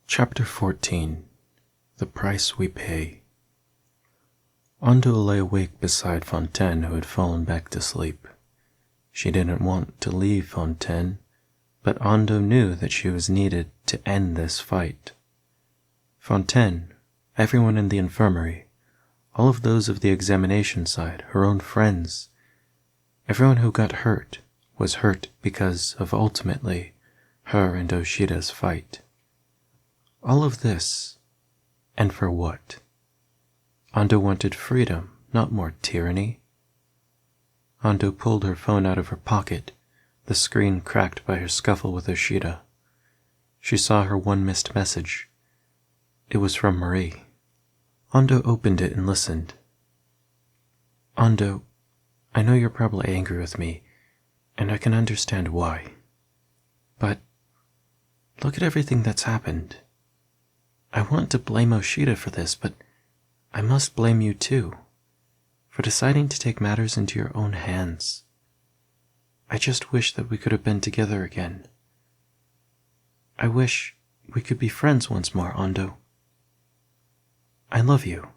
Chapter 14 The Price We Pay. Andou lay awake beside Fontaine, who had fallen back to sleep. She didn't want to leave Fontaine, but Andou knew that she was needed to end this fight. Fontaine, everyone in the infirmary, all of those of the examination side, her own friends, everyone who got hurt was hurt because of ultimately her and Oshida's fight. All of this, and for what? Andou wanted freedom, not more tyranny. Andou pulled her phone out of her pocket, the screen cracked by her scuffle with Oshida. She saw her one missed message. It was from Marie. Andou opened it and listened. Andou, I know you're probably angry with me, and I can understand why. But look at everything that's happened. I want to blame Oshida for this, but I must blame you too, for deciding to take matters into your own hands. I just wish that we could have been together again. I wish we could be friends once more, Andou. I love you,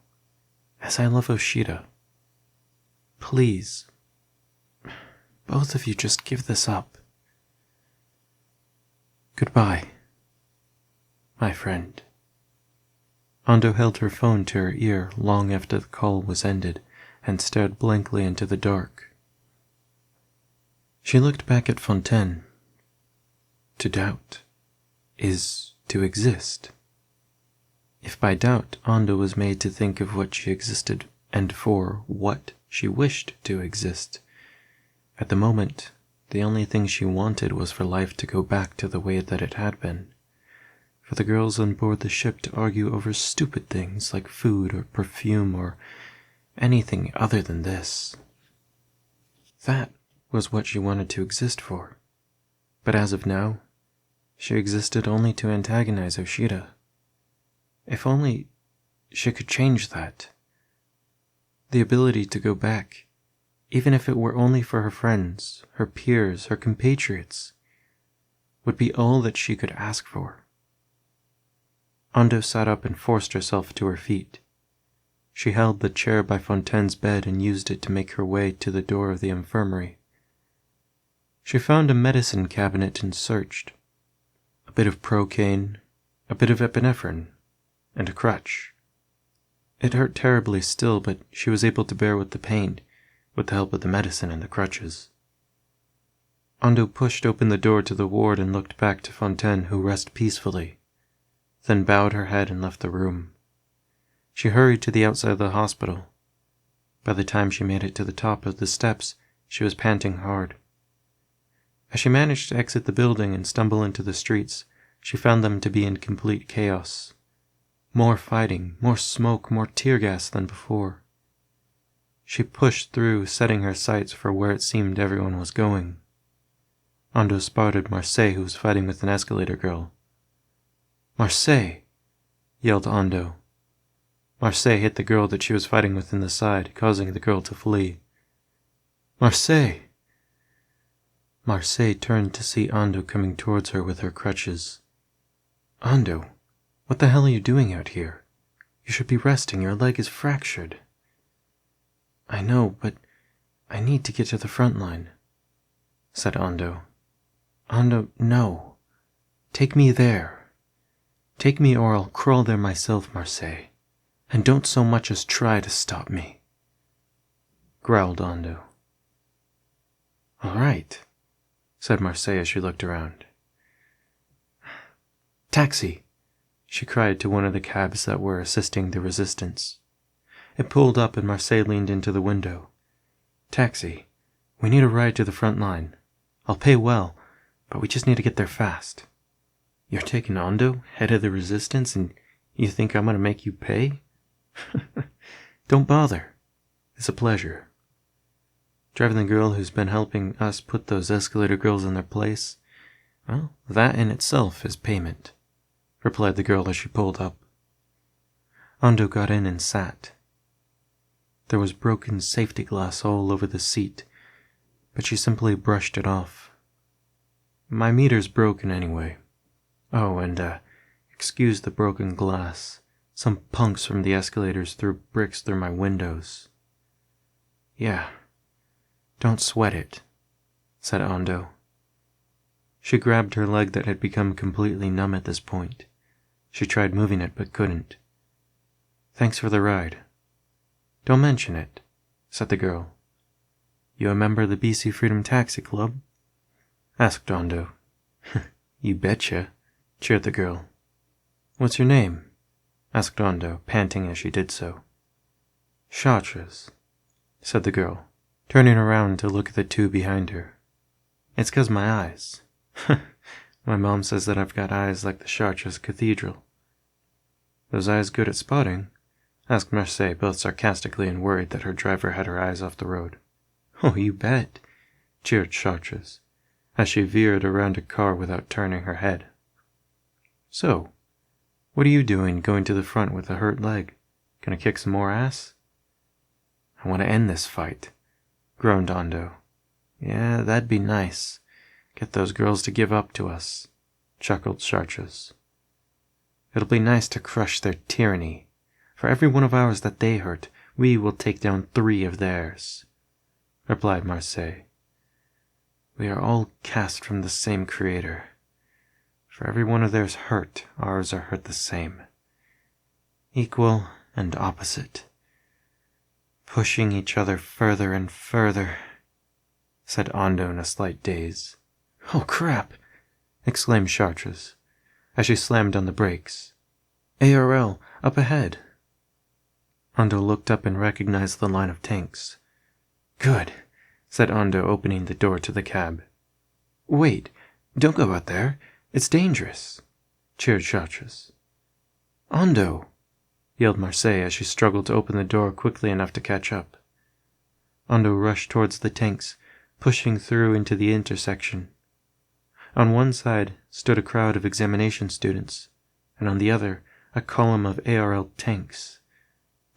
as I love Oshida. Please, both of you just give this up. Goodbye, my friend. Andou held her phone to her ear long after the call was ended and stared blankly into the dark. She looked back at Fontaine. To doubt is to exist. If by doubt Andou was made to think of what she existed and for what she wished to exist, at the moment the only thing she wanted was for life to go back to the way that it had been, for the girls on board the ship to argue over stupid things like food or perfume or anything other than this. That was what she wanted to exist for. But as of now, she existed only to antagonize Oshida. If only she could change that. The ability to go back, even if it were only for her friends, her peers, her compatriots, would be all that she could ask for. Andou sat up and forced herself to her feet. She held the chair by Fontaine's bed and used it to make her way to the door of the infirmary. She found a medicine cabinet and searched. A bit of procaine, a bit of epinephrine, and a crutch. It hurt terribly still, but she was able to bear with the pain, with the help of the medicine and the crutches. Andou pushed open the door to the ward and looked back to Fontaine, who rested peacefully, then bowed her head and left the room. She hurried to the outside of the hospital. By the time she made it to the top of the steps, she was panting hard. As she managed to exit the building and stumble into the streets, she found them to be in complete chaos. More fighting, more smoke, more tear gas than before. She pushed through, setting her sights for where it seemed everyone was going. Andou spotted Marce, who was fighting with an Escalator girl. "Marce!" yelled Andou. Marce hit the girl that she was fighting with in the side, causing the girl to flee. "Marce!" Marce turned to see Andou coming towards her with her crutches. "Andou, what the hell are you doing out here? You should be resting, your leg is fractured." "I know, but I need to get to the front line," said Andou. "Andou, no. Take me there. Take me or I'll crawl there myself, Marce. And don't so much as try to stop me," growled Andou. "All right," said Marce as she looked around. "Taxi!" she cried to one of the cabs that were assisting the resistance. It pulled up and Marce leaned into the window. "Taxi, we need a ride to the front line. I'll pay well, but we just need to get there fast." "You're taking Andou, head of the resistance, and you think I'm going to make you pay?" "Don't bother. It's a pleasure. Driving the girl who's been helping us put those Escalator girls in their place, well, that in itself is payment," replied the girl as she pulled up. Andou got in and sat. There was broken safety glass all over the seat, but she simply brushed it off. "My meter's broken anyway. Oh, and Excuse the broken glass. Some punks from the escalators threw bricks through my windows. Yeah, don't sweat it, said Andou. She grabbed her leg that had become completely numb at this point. She tried moving it but couldn't. Thanks for the ride. Don't mention it, said the girl. You a member of the BC Freedom Taxi Club? Asked Andou. You betcha, cheered the girl. What's your name? Asked Andou, panting as she did so. Chartres, said the girl, turning around to look at the two behind her. It's 'cause my eyes. My mom says that I've got eyes like the Chartres Cathedral. Those eyes good at spotting? Asked Marce, both sarcastically and worried that her driver had her eyes off the road. Oh, you bet, cheered Chartres, as she veered around a car without turning her head. So, what are you doing going to the front with a hurt leg? Gonna kick some more ass? I want to end this fight, groaned Andou. Yeah, that'd be nice. Get those girls to give up to us, chuckled Chartres. It'll be nice to crush their tyranny. For every one of ours that they hurt, we will take down 3 of theirs, replied Marce. We are all cast from the same creator. For every one of theirs hurt, ours are hurt the same. Equal and opposite. Pushing each other further and further, said Andou in a slight daze. Oh crap, exclaimed Chartres, as she slammed on the brakes. ARL, up ahead. Andou looked up and recognized the line of tanks. Good, said Andou, opening the door to the cab. Wait, don't go out there. It's dangerous, cheered Chartres. Andou, yelled Marce as she struggled to open the door quickly enough to catch up. Andou rushed towards the tanks, pushing through into the intersection. On one side stood a crowd of examination students, and on the other a column of ARL tanks.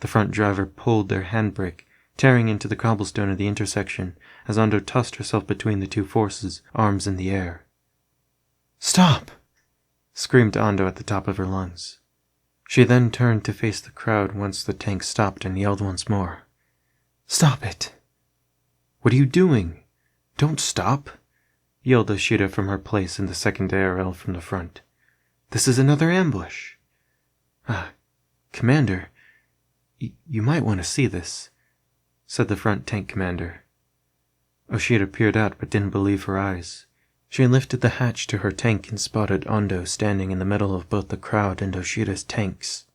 The front driver pulled their handbrake, tearing into the cobblestone of the intersection as Andou tossed herself between the two forces, arms in the air. Stop! Screamed Andou at the top of her lungs. She then turned to face the crowd once the tank stopped and yelled once more. Stop it! What are you doing? Don't stop! Yelled Oshida from her place in the second ARL from the front. This is another ambush. Commander, you might want to see this, said the front tank commander. Oshida peered out but didn't believe her eyes. She lifted the hatch to her tank and spotted Andou standing in the middle of both the crowd and Oshida's tanks.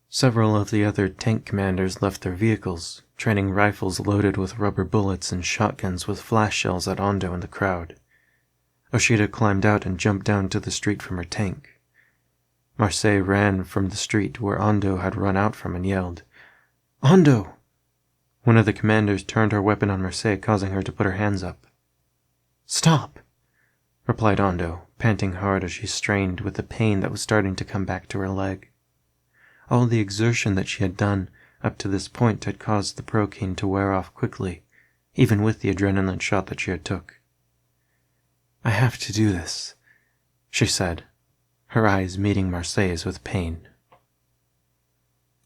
Several of the other tank commanders left their vehicles, training rifles loaded with rubber bullets and shotguns with flash shells at Andou and the crowd. Oshida climbed out and jumped down to the street from her tank. Marce ran from the street where Andou had run out from and yelled, Andou! One of the commanders turned her weapon on Marce, causing her to put her hands up. Stop! Replied Andou, panting hard as she strained with the pain that was starting to come back to her leg. All the exertion that she had done up to this point had caused the procaine to wear off quickly, even with the adrenaline shot that she had took. I have to do this, she said, her eyes meeting Marce's with pain.